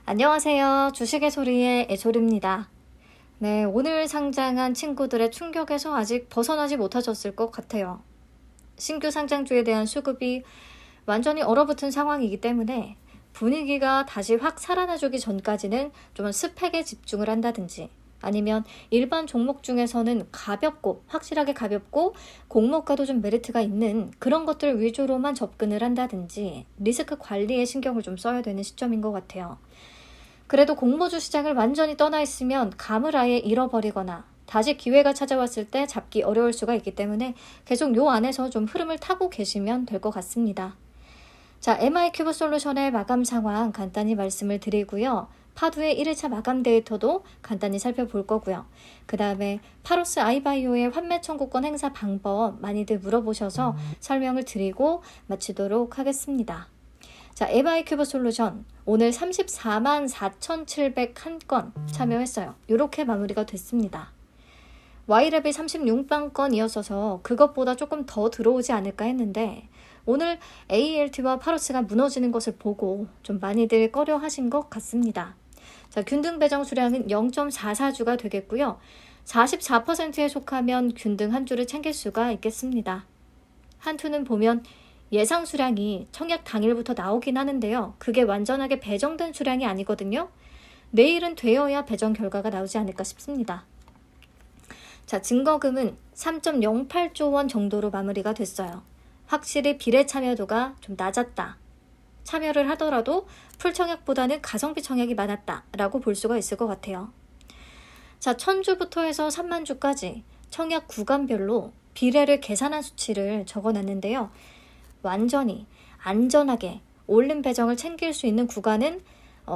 안녕하세요. 주식의 소리의 애솔입니다. 네, 오늘 상장한 친구들의 충격에서 아직 벗어나지 못하셨을 것 같아요. 신규 상장주에 대한 수급이 완전히 얼어붙은 상황이기 때문에 분위기가 다시 확 살아나주기 전까지는 좀 스펙에 집중을 한다든지 아니면 일반 종목 중에서는 확실하게 가볍고 공모가도 좀 메리트가 있는 그런 것들 위주로만 접근을 한다든지 리스크 관리에 신경을 좀 써야 되는 시점인 것 같아요. 그래도 공모주 시장을 완전히 떠나 있으면 감을 아예 잃어버리거나 다시 기회가 찾아왔을 때 잡기 어려울 수가 있기 때문에 계속 요 안에서 좀 흐름을 타고 계시면 될 것 같습니다. 자, MI큐브 솔루션의 마감 상황 간단히 말씀을 드리고요. 파두의 1일차 마감 데이터도 간단히 살펴볼 거고요. 그 다음에 파로스 아이바이오의 환매 청구권 행사 방법 많이들 물어보셔서 설명을 드리고 마치도록 하겠습니다. 자, MI큐브 솔루션 오늘 34만 4,701건 참여했어요. 이렇게 마무리가 됐습니다. Y랩이 36만건이었어서 그것보다 조금 더 들어오지 않을까 했는데 오늘 AELT와 파로스가 무너지는 것을 보고 좀 많이들 꺼려 하신 것 같습니다. 자, 균등 배정 수량은 0.44주가 되겠고요. 44%에 속하면 균등 한 주를 챙길 수가 있겠습니다. 한 투는 보면 예상 수량이 청약 당일부터 나오긴 하는데요. 그게 완전하게 배정된 수량이 아니거든요. 내일은 되어야 배정 결과가 나오지 않을까 싶습니다. 자, 증거금은 3.08조 원 정도로 마무리가 됐어요. 확실히 비례 참여도가 좀 낮았다. 참여를 하더라도 풀청약보다는 가성비 청약이 많았다라고 볼 수가 있을 것 같아요. 자, 1000주부터 해서 30,000주까지 청약 구간별로 비례를 계산한 수치를 적어놨는데요. 완전히 안전하게 올림 배정을 챙길 수 있는 구간은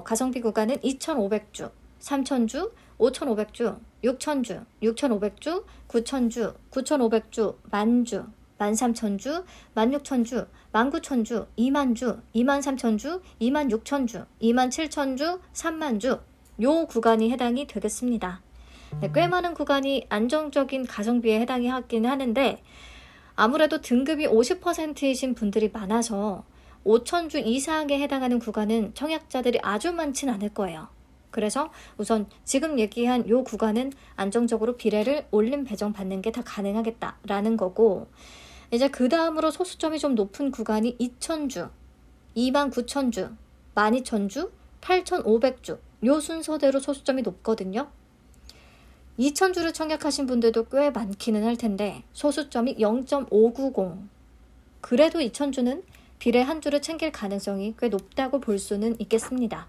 가성비 구간은 2,500주, 3,000주, 5,500주, 6,000주, 6,500주, 9,000주, 9,500주, 10,000주, 13,000주, 16,000주, 19,000주, 20,000주, 23,000주, 26,000주, 27,000주, 30,000주 요 구간이 해당이 되겠습니다. 네, 꽤 많은 구간이 안정적인 가성비에 해당이 하긴 하는데 아무래도 등급이 50%이신 분들이 많아서 5,000주 이상에 해당하는 구간은 청약자들이 아주 많진 않을 거예요. 그래서 우선 지금 얘기한 요 구간은 안정적으로 비례를 올림 배정 받는 게 다 가능하겠다라는 거고 이제 그 다음으로 소수점이 좀 높은 구간이 2,000주, 29,000주, 12,000주, 8,500주 요 순서대로 소수점이 높거든요. 2,000주를 청약하신 분들도 꽤 많기는 할 텐데 소수점이 0.590 그래도 2,000주는 비례 한 주를 챙길 가능성이 꽤 높다고 볼 수는 있겠습니다.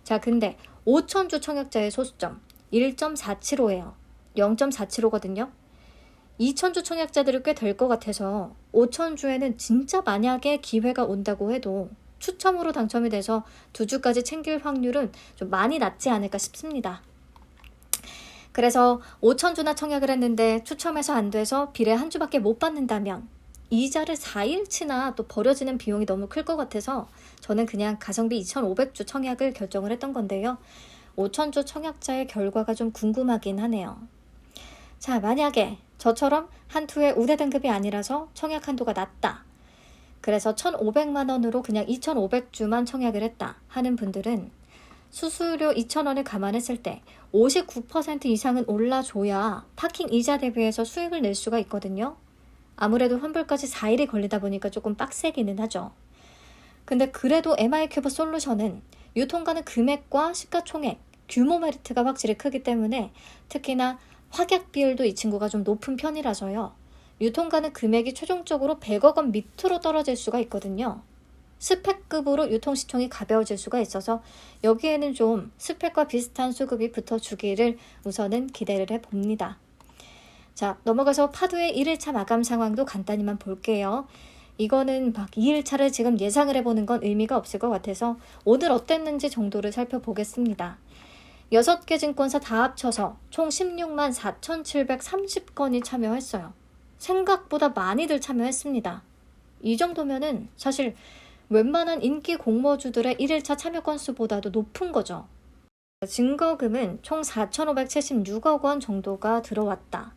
자, 근데 5,000주 청약자의 소수점 1.475예요. 0.475거든요. 2,000주 청약자들이 꽤 될 것 같아서 5,000주에는 진짜 만약에 기회가 온다고 해도 추첨으로 당첨이 돼서 2주까지 챙길 확률은 좀 많이 낮지 않을까 싶습니다. 그래서 5,000주나 청약을 했는데 추첨해서 안 돼서 비례 한 주밖에 못 받는다면 이자를 4일치나 또 버려지는 비용이 너무 클 것 같아서 저는 그냥 가성비 2,500주 청약을 결정을 했던 건데요. 5,000주 청약자의 결과가 좀 궁금하긴 하네요. 자, 만약에 저처럼 한 투의 우대 등급이 아니라서 청약 한도가 낮다. 그래서 1,500만 원으로 그냥 2,500주만 청약을 했다 하는 분들은 수수료 2,000원을 감안했을 때 59% 이상은 올라줘야 파킹 이자 대비해서 수익을 낼 수가 있거든요. 아무래도 환불까지 4일이 걸리다 보니까 조금 빡세기는 하죠. 근데 그래도 MI큐브 솔루션은 유통가는 금액과 시가총액, 규모 메리트가 확실히 크기 때문에 특히나 확약 비율도 이 친구가 좀 높은 편이라서요. 유통가는 금액이 최종적으로 100억 원 밑으로 떨어질 수가 있거든요. 스펙급으로 유통시총이 가벼워질 수가 있어서 여기에는 좀 스펙과 비슷한 수급이 붙어주기를 우선은 기대를 해봅니다. 자, 넘어가서 파두의 1일차 마감 상황도 간단히만 볼게요. 이거는 막 2일차를 지금 예상을 해보는 건 의미가 없을 것 같아서 오늘 어땠는지 정도를 살펴보겠습니다. 6개 증권사 다 합쳐서 총 16만 4,730건이 참여했어요. 생각보다 많이들 참여했습니다. 이 정도면은 사실 웬만한 인기 공모주들의 1일차 참여 건수보다도 높은 거죠. 증거금은 총 4,576억 원 정도가 들어왔다.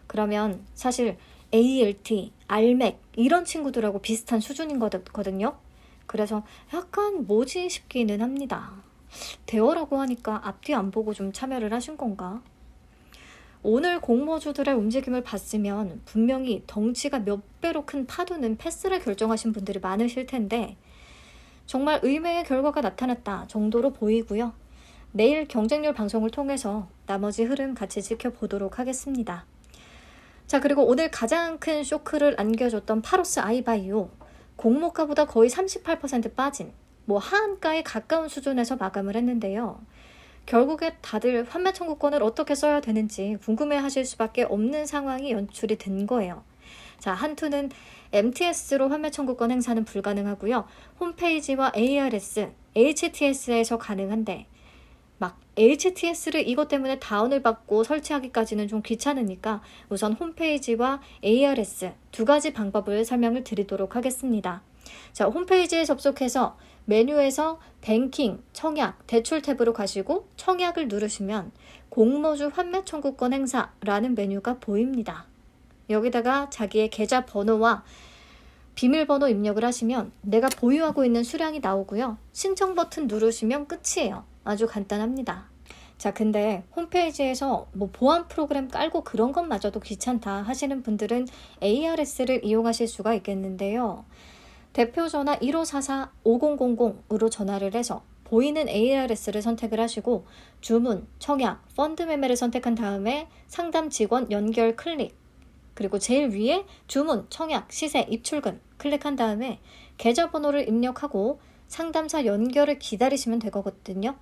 그러면 사실 AELT, 알맥 이런 친구들하고 비슷한 수준인 거거든요. 그래서 약간 뭐지 싶기는 합니다. 대여라고 하니까 앞뒤 안 보고 좀 참여를 하신 건가? 오늘 공모주들의 움직임을 봤으면 분명히 덩치가 몇 배로 큰 파도는 패스를 결정하신 분들이 많으실 텐데 정말 의외의 결과가 나타났다 정도로 보이고요. 내일 경쟁률 방송을 통해서 나머지 흐름 같이 지켜보도록 하겠습니다. 자, 그리고 오늘 가장 큰 쇼크를 안겨줬던 파로스 아이바이오, 공모가보다 거의 38% 빠진 하한가에 가까운 수준에서 마감을 했는데요. 결국에 다들 환매 청구권을 어떻게 써야 되는지 궁금해하실 수밖에 없는 상황이 연출이 된 거예요. 자, 한투는 MTS로 환매 청구권 행사는 불가능하고요. 홈페이지와 ARS, HTS에서 가능한데 HTS를 이것 때문에 다운을 받고 설치하기까지는 좀 귀찮으니까 우선 홈페이지와 ARS 두 가지 방법을 설명을 드리도록 하겠습니다. 자, 홈페이지에 접속해서 메뉴에서 뱅킹, 청약, 대출 탭으로 가시고 청약을 누르시면 공모주 환매 청구권 행사라는 메뉴가 보입니다. 여기다가 자기의 계좌 번호와 비밀번호 입력을 하시면 내가 보유하고 있는 수량이 나오고요. 신청 버튼 누르시면 끝이에요. 아주 간단합니다. 자, 근데 홈페이지에서 보안 프로그램 깔고 그런 것마저도 귀찮다 하시는 분들은 ARS를 이용하실 수가 있겠는데요. 대표 전화 1544-5000으로 전화를 해서 보이는 ARS를 선택을 하시고 주문, 청약, 펀드 매매를 선택한 다음에 상담 직원 연결 클릭, 그리고 제일 위에 주문, 청약, 시세, 입출금 클릭한 다음에 계좌번호를 입력하고 상담사 연결을 기다리시면 되거든요.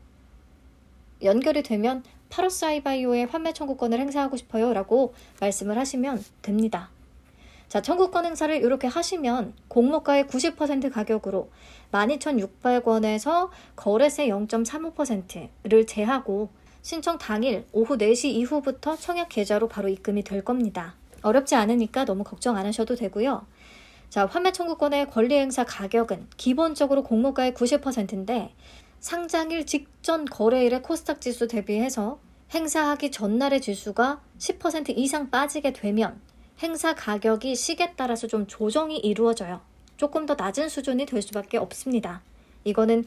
연결이 되면 파로스 아이바이오의 환매 청구권을 행사하고 싶어요 라고 말씀을 하시면 됩니다. 자, 청구권 행사를 이렇게 하시면 공모가의 90% 가격으로 12,600원에서 거래세 0.35%를 제하고 신청 당일 오후 4시 이후부터 청약 계좌로 바로 입금이 될 겁니다. 어렵지 않으니까 너무 걱정 안 하셔도 되고요. 자, 환매 청구권의 권리 행사 가격은 기본적으로 공모가의 90%인데 상장일 직전 거래일의 코스닥 지수 대비해서 행사하기 전날의 지수가 10% 이상 빠지게 되면 행사 가격이 시기에 따라서 좀 조정이 이루어져요. 조금 더 낮은 수준이 될 수밖에 없습니다. 이거는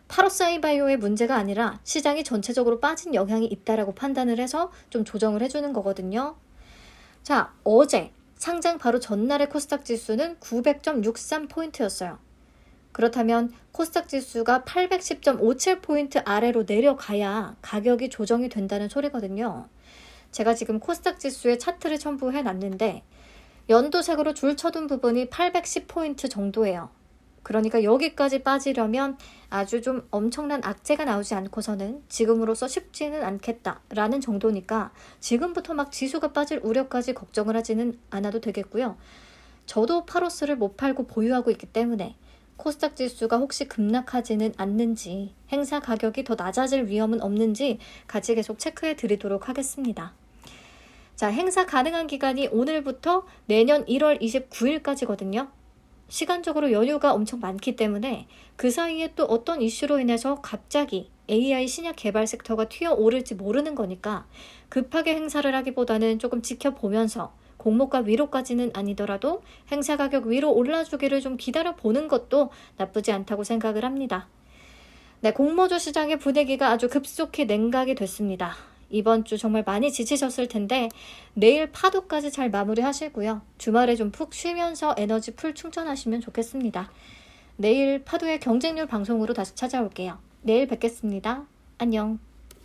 파로스 아이바이오의 문제가 아니라 시장이 전체적으로 빠진 영향이 있다라고 판단을 해서 좀 조정을 해주는 거거든요. 자, 어제 상장 바로 전날의 코스닥 지수는 900.63포인트였어요. 그렇다면 코스닥 지수가 810.57포인트 아래로 내려가야 가격이 조정이 된다는 소리거든요. 제가 지금 코스닥 지수의 차트를 첨부해 놨는데 연도색으로 줄쳐둔 부분이 810포인트 정도예요. 그러니까 여기까지 빠지려면 아주 좀 엄청난 악재가 나오지 않고서는 지금으로서 쉽지는 않겠다라는 정도니까 지금부터 막 지수가 빠질 우려까지 걱정을 하지는 않아도 되겠고요. 저도 파로스를 못 팔고 보유하고 있기 때문에 코스닥 지수가 혹시 급락하지는 않는지, 행사 가격이 더 낮아질 위험은 없는지 같이 계속 체크해 드리도록 하겠습니다. 자, 행사 가능한 기간이 오늘부터 내년 1월 29일까지거든요. 시간적으로 여유가 엄청 많기 때문에 그 사이에 또 어떤 이슈로 인해서 갑자기 AI 신약 개발 섹터가 튀어오를지 모르는 거니까 급하게 행사를 하기보다는 조금 지켜보면서 공모가 위로까지는 아니더라도 행사 가격 위로 올라주기를 좀 기다려보는 것도 나쁘지 않다고 생각을 합니다. 네, 공모주 시장의 분위기가 아주 급속히 냉각이 됐습니다. 이번 주 정말 많이 지치셨을 텐데 내일 파도까지 잘 마무리하시고요. 주말에 좀 푹 쉬면서 에너지 풀 충전하시면 좋겠습니다. 내일 파도의 경쟁률 방송으로 다시 찾아올게요. 내일 뵙겠습니다. 안녕.